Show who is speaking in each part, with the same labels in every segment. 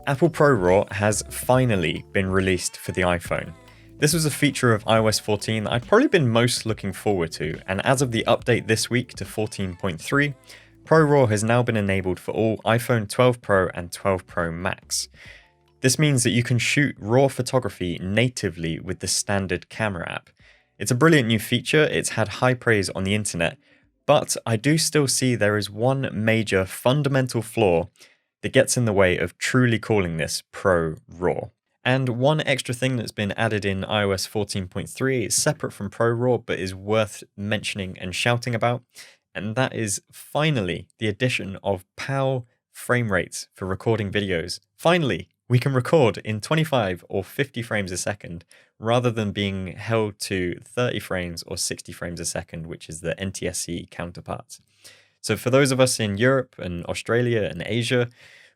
Speaker 1: Apple ProRAW has finally been released for the iPhone. This was a feature of iOS 14 that I've probably been most looking forward to, and as of the update this week to 14.3, ProRAW has now been enabled for all iPhone 12 Pro and 12 Pro Max. This means that you can shoot RAW photography natively with the standard camera app. It's a brilliant new feature, it's had high praise on the internet, but I do still see there is one major fundamental flaw that gets in the way of truly calling this ProRAW. And one extra thing that's been added in iOS 14.3 is separate from ProRAW but is worth mentioning and shouting about, and that is finally the addition of PAL frame rates for recording videos. Finally, we can record in 25 or 50 frames a second rather than being held to 30 frames or 60 frames a second, which is the NTSC counterpart. So for those of us in Europe and Australia and Asia,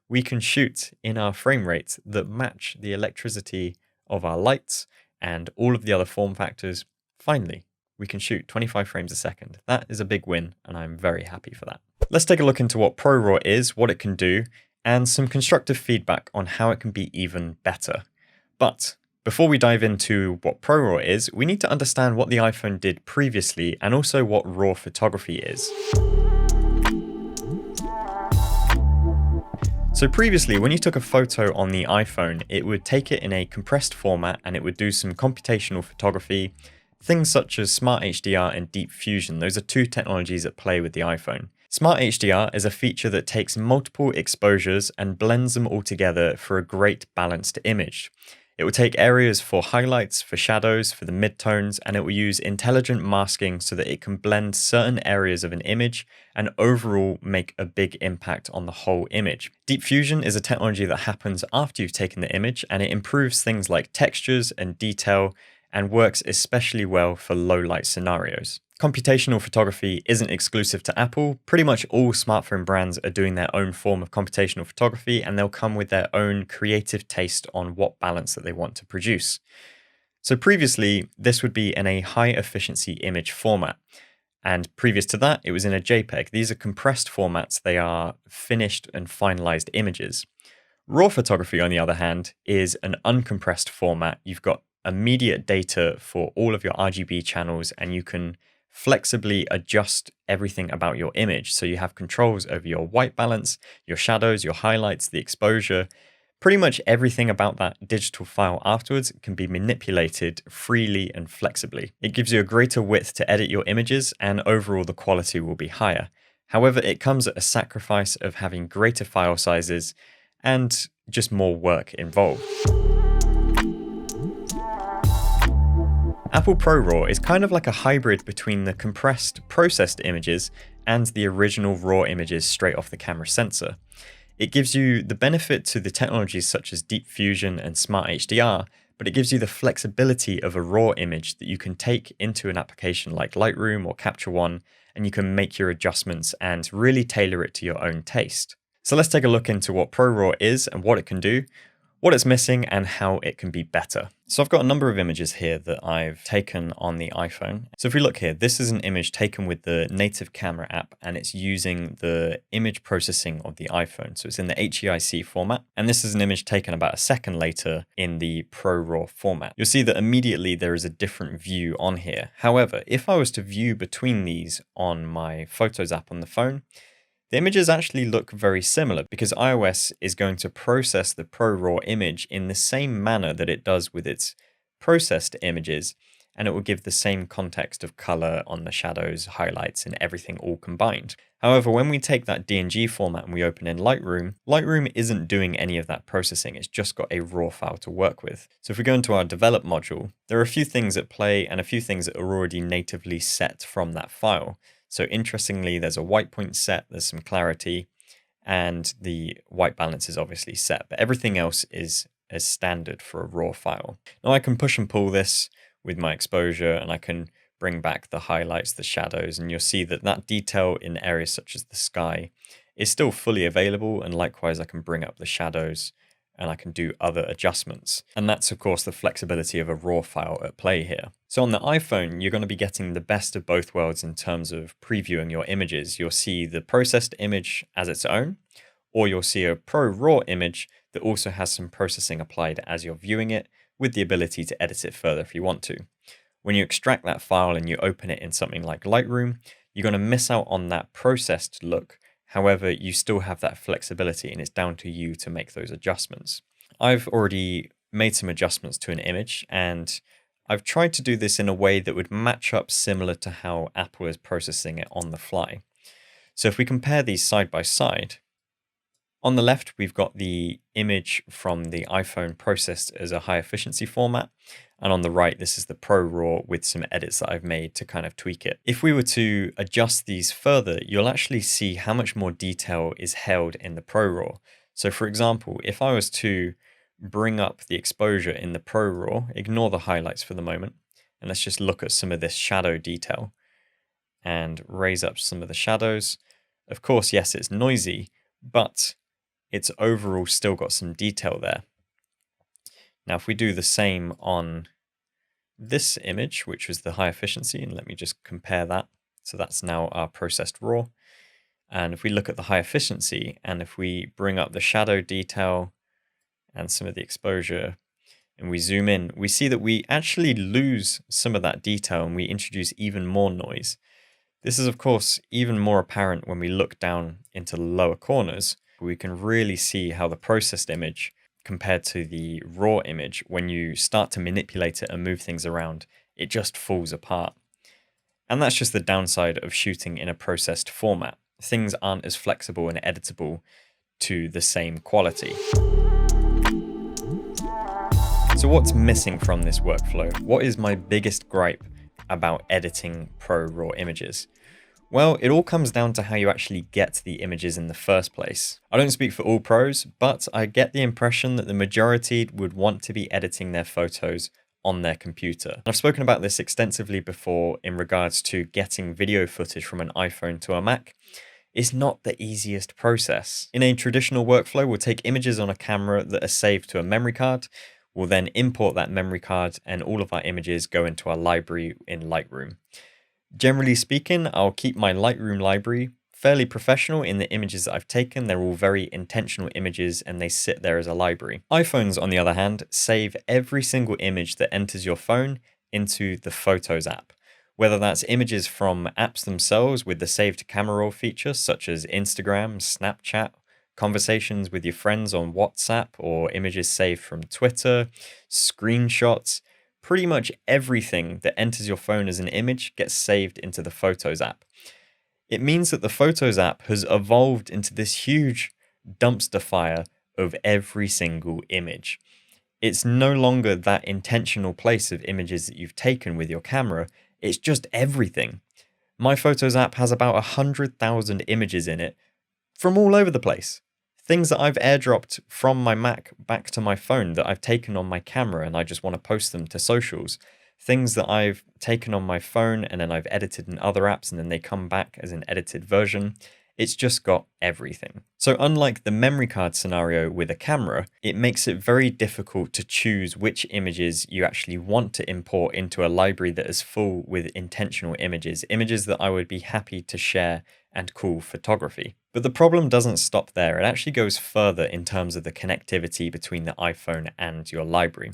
Speaker 1: we can shoot in our frame rates that match the electricity of our lights and all of the other form factors. Finally, we can shoot 25 frames a second. That is a big win, and I'm very happy for that. Let's take a look into what ProRAW is, what it can do, and some constructive feedback on how it can be even better. But before we dive into what ProRAW is, we need to understand what the iPhone did previously and also what RAW photography is. So previously, when you took a photo on the iPhone, it would take it in a compressed format and it would do some computational photography, things such as SmartHDR and Deep Fusion. Those are two technologies that play with the iPhone. SmartHDR is a feature that takes multiple exposures and blends them all together for a great balanced image. It will take areas for highlights, for shadows, for the midtones, and it will use intelligent masking so that it can blend certain areas of an image and overall make a big impact on the whole image. Deep Fusion is a technology that happens after you've taken the image, and it improves things like textures and detail and works especially well for low light scenarios. Computational photography isn't exclusive to Apple. Pretty much all smartphone brands are doing their own form of computational photography, and they'll come with their own creative taste on what balance that they want to produce. So previously, this would be in a high efficiency image format. And previous to that, it was in a JPEG. These are compressed formats. They are finished and finalized images. RAW photography, on the other hand, is an uncompressed format. You've got immediate data for all of your RGB channels, and you can flexibly adjust everything about your image. So you have controls over your white balance, your shadows, your highlights, the exposure. Pretty much everything about that digital file afterwards can be manipulated freely and flexibly. It gives you a greater width to edit your images, and overall the quality will be higher. However, it comes at a sacrifice of having greater file sizes and just more work involved. Apple ProRAW is kind of like a hybrid between the compressed, processed images and the original RAW images straight off the camera sensor. It gives you the benefit to the technologies such as Deep Fusion and SmartHDR, but it gives you the flexibility of a RAW image that you can take into an application like Lightroom or Capture One, and you can make your adjustments and really tailor it to your own taste. So let's take a look into what ProRAW is and what it can do, what it's missing, and how it can be better. So I've got a number of images here that I've taken on the iPhone. So if we look here, this is an image taken with the native camera app, and it's using the image processing of the iPhone. So it's in the HEIC format. And this is an image taken about a second later in the ProRAW format. You'll see that immediately there is a different view on here. However, if I was to view between these on my Photos app on the phone, the images actually look very similar because iOS is going to process the ProRAW image in the same manner that it does with its processed images, and it will give the same context of color on the shadows, highlights, and everything all combined. However, when we take that DNG format and we open in Lightroom, Lightroom isn't doing any of that processing. It's just got a RAW file to work with. So if we go into our develop module, there are a few things at play and a few things that are already natively set from that file. So interestingly, there's a white point set, there's some clarity, and the white balance is obviously set, but everything else is as standard for a RAW file. Now I can push and pull this with my exposure, and I can bring back the highlights, the shadows, and you'll see that that detail in areas such as the sky is still fully available, and likewise I can bring up the shadows and I can do other adjustments. And that's of course the flexibility of a RAW file at play here. So on the iPhone, you're going to be getting the best of both worlds in terms of previewing your images. You'll see the processed image as its own, or you'll see a ProRAW image that also has some processing applied as you're viewing it, with the ability to edit it further if you want to. When you extract that file and you open it in something like Lightroom, you're going to miss out on that processed look. However, you still have that flexibility, and it's down to you to make those adjustments. I've already made some adjustments to an image, and I've tried to do this in a way that would match up similar to how Apple is processing it on the fly. So if we compare these side by side, on the left, we've got the image from the iPhone processed as a high efficiency format. And on the right, this is the ProRAW with some edits that I've made to kind of tweak it. If we were to adjust these further, you'll actually see how much more detail is held in the ProRAW. So for example, if I was to bring up the exposure in the ProRAW, ignore the highlights for the moment, and let's just look at some of this shadow detail and raise up some of the shadows. Of course, yes, it's noisy, but it's overall still got some detail there. Now, if we do the same on this image, which was the high efficiency, and let me just compare that. So that's now our processed RAW. And if we look at the high efficiency, and if we bring up the shadow detail and some of the exposure, and we zoom in, we see that we actually lose some of that detail and we introduce even more noise. This is, of course, even more apparent when we look down into the lower corners. We can really see how the processed image compared to the raw image, when you start to manipulate it and move things around, it just falls apart. And that's just the downside of shooting in a processed format. Things aren't as flexible and editable to the same quality. So what's missing from this workflow? What is my biggest gripe about editing ProRAW images? Well, it all comes down to how you actually get the images in the first place. I don't speak for all pros, but I get the impression that the majority would want to be editing their photos on their computer. I've spoken about this extensively before in regards to getting video footage from an iPhone to a Mac. It's not the easiest process. In a traditional workflow, we'll take images on a camera that are saved to a memory card. We'll then import that memory card, and all of our images go into our library in Lightroom. Generally speaking, I'll keep my Lightroom library fairly professional in the images that I've taken. They're all very intentional images and they sit there as a library. iPhones, on the other hand, save every single image that enters your phone into the Photos app. Whether that's images from apps themselves with the Save to Camera Roll feature, such as Instagram, Snapchat, conversations with your friends on WhatsApp, or images saved from Twitter, screenshots. Pretty much everything that enters your phone as an image gets saved into the Photos app. It means that the Photos app has evolved into this huge dumpster fire of every single image. It's no longer that intentional place of images that you've taken with your camera, it's just everything. My Photos app has about 100,000 images in it from all over the place. Things that I've airdropped from my Mac back to my phone that I've taken on my camera and I just want to post them to socials. Things that I've taken on my phone and then I've edited in other apps and then they come back as an edited version. It's just got everything. So unlike the memory card scenario with a camera, it makes it very difficult to choose which images you actually want to import into a library that is full with intentional images that I would be happy to share and call photography. But the problem doesn't stop there. It actually goes further in terms of the connectivity between the iPhone and your library.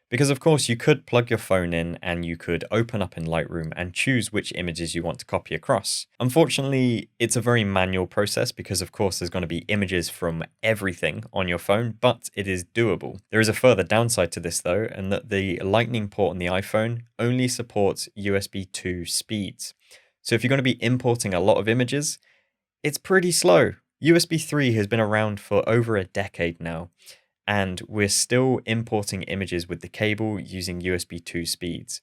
Speaker 1: Because of course you could plug your phone in and you could open up in Lightroom and choose which images you want to copy across. Unfortunately, it's a very manual process because of course there's going to be images from everything on your phone, but it is doable. There is a further downside to this though, and that the Lightning port on the iPhone only supports USB 2 speeds. So if you're going to be importing a lot of images, it's pretty slow. USB 3 has been around for over a decade now, and we're still importing images with the cable using USB 2 speeds.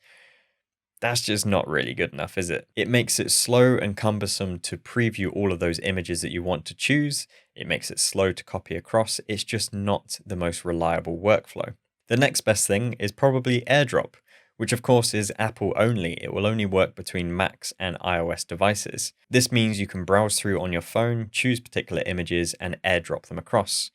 Speaker 1: That's just not really good enough, is it? It makes it slow and cumbersome to preview all of those images that you want to choose. It makes it slow to copy across. It's just not the most reliable workflow. The next best thing is probably AirDrop, which of course is Apple only. It will only work between Macs and iOS devices. This means you can browse through on your phone, choose particular images, and AirDrop them across.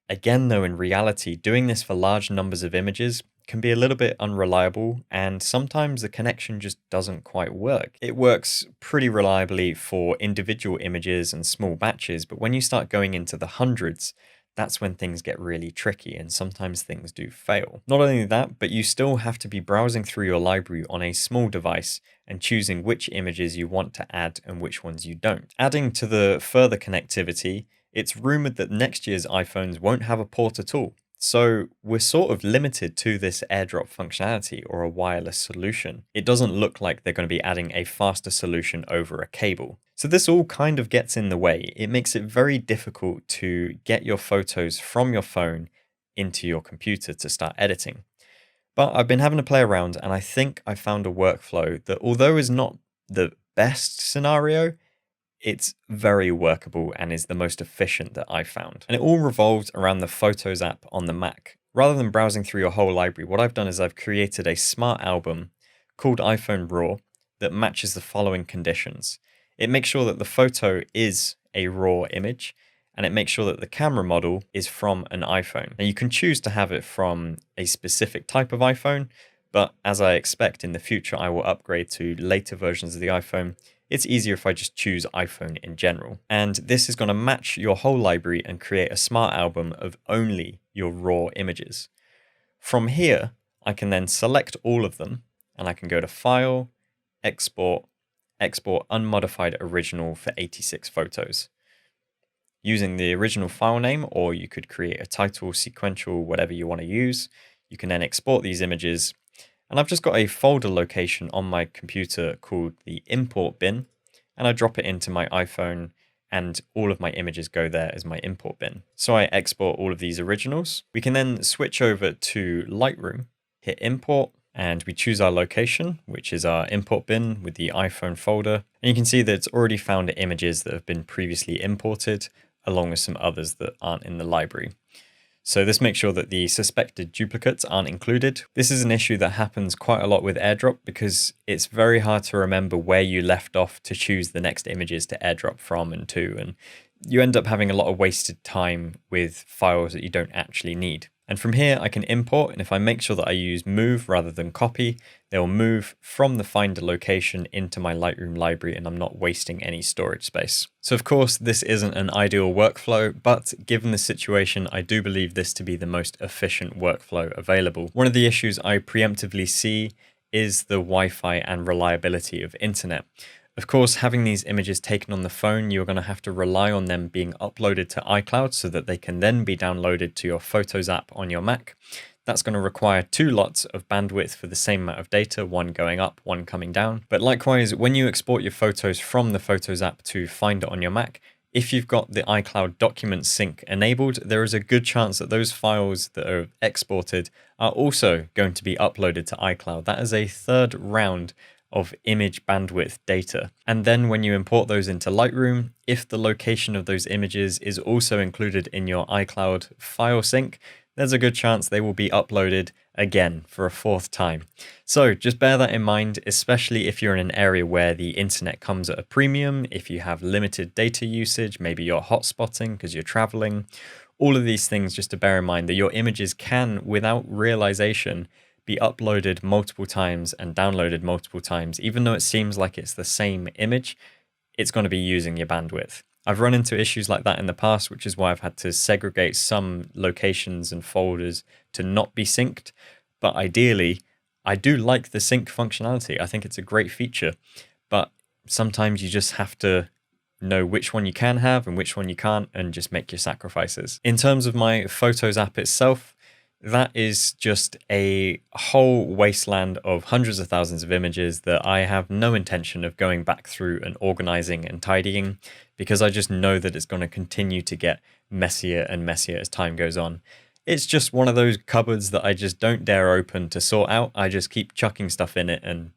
Speaker 1: Again though, in reality, doing this for large numbers of images can be a little bit unreliable, and sometimes the connection just doesn't quite work. It works pretty reliably for individual images and small batches, but when you start going into the hundreds, that's when things get really tricky and sometimes things do fail. Not only that, but you still have to be browsing through your library on a small device and choosing which images you want to add and which ones you don't. Adding to the further connectivity, it's rumored that next year's iPhones won't have a port at all. So we're sort of limited to this AirDrop functionality or a wireless solution. It doesn't look like they're going to be adding a faster solution over a cable. So this all kind of gets in the way. It makes it very difficult to get your photos from your phone into your computer to start editing. But I've been having to play around, and I think I found a workflow that, although is not the best scenario, it's very workable and is the most efficient that I've found. And it all revolves around the Photos app on the Mac. Rather than browsing through your whole library, what I've done is I've created a smart album called iPhone RAW that matches the following conditions. It makes sure that the photo is a RAW image, and it makes sure that the camera model is from an iPhone. Now you can choose to have it from a specific type of iPhone, but as I expect in the future, I will upgrade to later versions of the iPhone. It's easier if I just choose iPhone in general. And this is going to match your whole library and create a smart album of only your RAW images. From here, I can then select all of them, and I can go to File, Export, Export Unmodified Original for 86 photos. Using the original file name, or you could create a title, sequential, whatever you want to use. You can then export these images. And I've just got a folder location on my computer called the import bin, and I drop it into my iPhone, and all of my images go there as my import bin. So I export all of these originals. We can then switch over to Lightroom, hit import, and we choose our location, which is our import bin with the iPhone folder. And you can see that it's already found images that have been previously imported, along with some others that aren't in the library. So this makes sure that the suspected duplicates aren't included. This is an issue that happens quite a lot with AirDrop because it's very hard to remember where you left off to choose the next images to AirDrop from and to, and you end up having a lot of wasted time with files that you don't actually need. And from here I can import, and if I make sure that I use move rather than copy, they'll move from the Finder location into my Lightroom library, and I'm not wasting any storage space. So of course this isn't an ideal workflow, but given the situation, I do believe this to be the most efficient workflow available. One of the issues I preemptively see is the Wi-Fi and reliability of internet. Of course, having these images taken on the phone, you're going to have to rely on them being uploaded to iCloud so that they can then be downloaded to your Photos app on your Mac. That's going to require 2 lots of bandwidth for the same amount of data, one going up, one coming down. But likewise, when you export your photos from the Photos app to Finder on your Mac, if you've got the iCloud document sync enabled, there is a good chance that those files that are exported are also going to be uploaded to iCloud. That is a third round of image bandwidth data. And then when you import those into Lightroom, if the location of those images is also included in your iCloud file sync, there's a good chance they will be uploaded again for a 4th time. So just bear that in mind, especially if you're in an area where the internet comes at a premium, if you have limited data usage, maybe you're hotspotting because you're traveling. All of these things just to bear in mind that your images can, without realization, be uploaded multiple times and downloaded multiple times. Even though it seems like it's the same image, it's going to be using your bandwidth. I've run into issues like that in the past, which is why I've had to segregate some locations and folders to not be synced. But ideally, I do like the sync functionality. I think it's a great feature, but sometimes you just have to know which one you can have and which one you can't, and just make your sacrifices. In terms of my Photos app itself, that is just a whole wasteland of hundreds of thousands of images that I have no intention of going back through and organizing and tidying, because I just know that it's going to continue to get messier and messier as time goes on. It's just one of those cupboards that I just don't dare open to sort out. I just keep chucking stuff in it and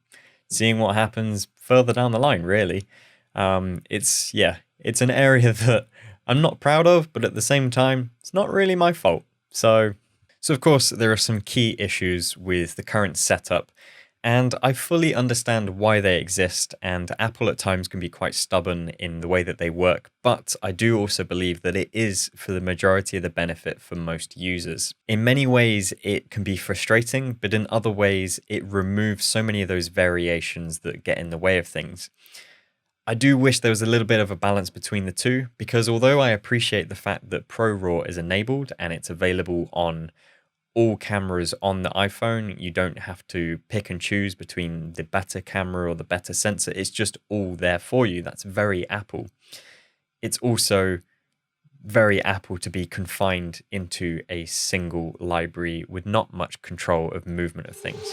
Speaker 1: seeing what happens further down the line, really. It's an area that I'm not proud of, but at the same time, it's not really my fault. So of course, there are some key issues with the current setup, And I fully understand why they exist, and Apple at times can be quite stubborn in the way that they work, but I do also believe that it is for the majority of the benefit for most users. In many ways, it can be frustrating, but in other ways, it removes so many of those variations that get in the way of things. I do wish there was a little bit of a balance between the two, because although I appreciate the fact that ProRAW is enabled and it's available on all cameras on the iPhone, you don't have to pick and choose between the better camera or the better sensor. It's just all there for you. That's very Apple. It's also very Apple to be confined into a single library with not much control of movement of things.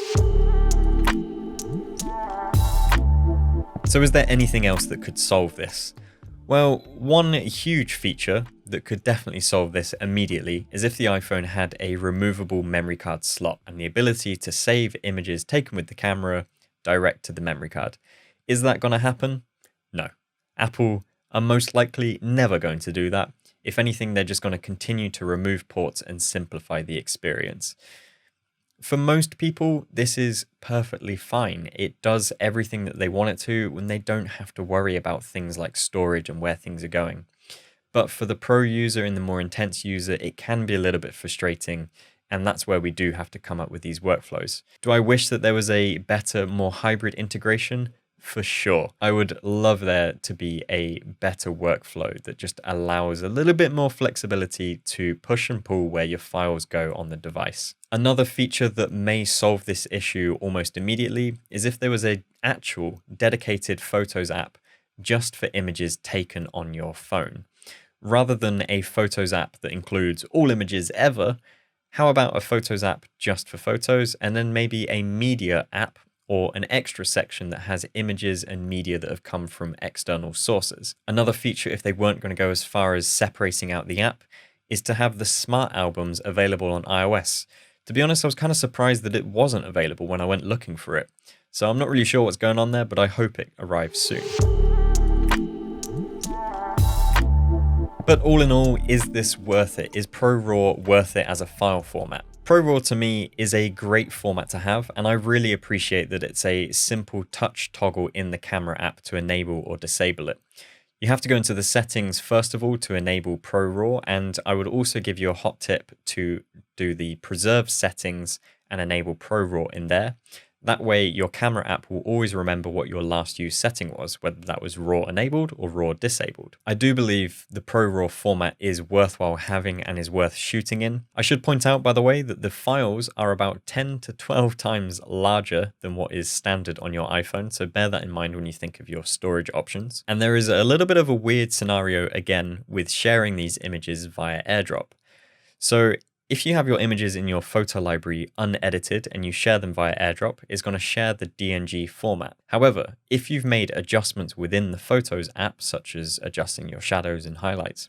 Speaker 1: So is there anything else that could solve this? Well, one huge feature that could definitely solve this immediately is if the iPhone had a removable memory card slot and the ability to save images taken with the camera direct to the memory card. Is that going to happen? No. Apple are most likely never going to do that. If anything, they're just going to continue to remove ports and simplify the experience. For most people, this is perfectly fine. It does everything that they want it to when they don't have to worry about things like storage and where things are going. But for the pro user and the more intense user, it can be a little bit frustrating, and that's where we do have to come up with these workflows. Do I wish that there was a better, more hybrid integration? For sure. I would love there to be a better workflow that just allows a little bit more flexibility to push and pull where your files go on the device. Another feature that may solve this issue almost immediately is if there was an actual dedicated Photos app just for images taken on your phone. Rather than a Photos app that includes all images ever, how about a Photos app just for photos, and then maybe a media app or an extra section that has images and media that have come from external sources. Another feature, if they weren't going to go as far as separating out the app, is to have the smart albums available on iOS. To be honest, I was kind of surprised that it wasn't available when I went looking for it. So I'm not really sure what's going on there, but I hope it arrives soon. But all in all, is this worth it? Is ProRAW worth it as a file format? ProRAW to me is a great format to have, and I really appreciate that it's a simple touch toggle in the camera app to enable or disable it. You have to go into the settings first of all to enable ProRAW, and I would also give you a hot tip to do the preserve settings and enable ProRAW in there. That way your camera app will always remember what your last used setting was, whether that was RAW enabled or RAW disabled. I do believe the ProRAW format is worthwhile having and is worth shooting in. I should point out, by the way, that the files are about 10 to 12 times larger than what is standard on your iPhone, so bear that in mind when you think of your storage options. And there is a little bit of a weird scenario again with sharing these images via AirDrop. So if you have your images in your photo library unedited and you share them via AirDrop, it's going to share the DNG format. However, if you've made adjustments within the Photos app, such as adjusting your shadows and highlights,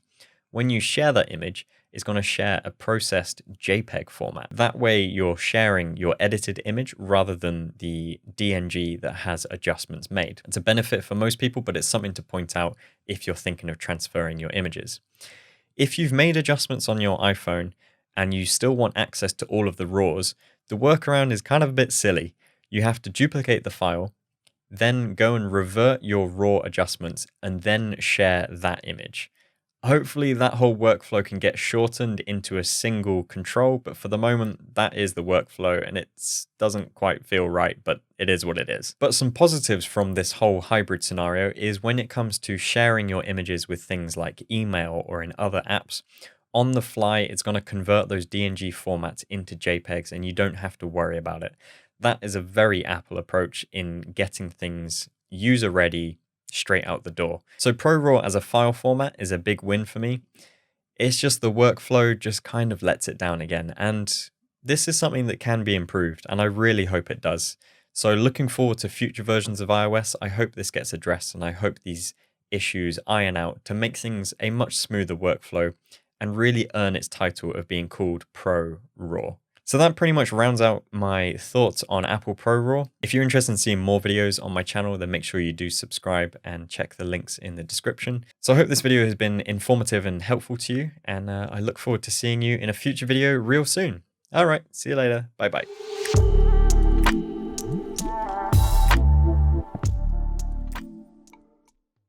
Speaker 1: when you share that image, it's going to share a processed JPEG format. That way you're sharing your edited image rather than the DNG that has adjustments made. It's a benefit for most people, but it's something to point out if you're thinking of transferring your images. If you've made adjustments on your iPhone, and you still want access to all of the RAWs, the workaround is kind of a bit silly. You have to duplicate the file, then go and revert your RAW adjustments, and then share that image. Hopefully that whole workflow can get shortened into a single control, but for the moment, that is the workflow, and it doesn't quite feel right, but it is what it is. But some positives from this whole hybrid scenario is when it comes to sharing your images with things like email or in other apps, on the fly, it's going to convert those DNG formats into JPEGs and you don't have to worry about it. That is a very Apple approach in getting things user ready straight out the door. So ProRAW as a file format is a big win for me. It's just the workflow just kind of lets it down again. And this is something that can be improved, and I really hope it does. So looking forward to future versions of iOS. I hope this gets addressed, and I hope these issues iron out to make things a much smoother workflow and really earn its title of being called ProRAW. So that pretty much rounds out my thoughts on Apple ProRAW. If you're interested in seeing more videos on my channel, then make sure you do subscribe and check the links in the description. So I hope this video has been informative and helpful to you, and I look forward to seeing you in a future video real soon. All right, see you later. Bye-bye.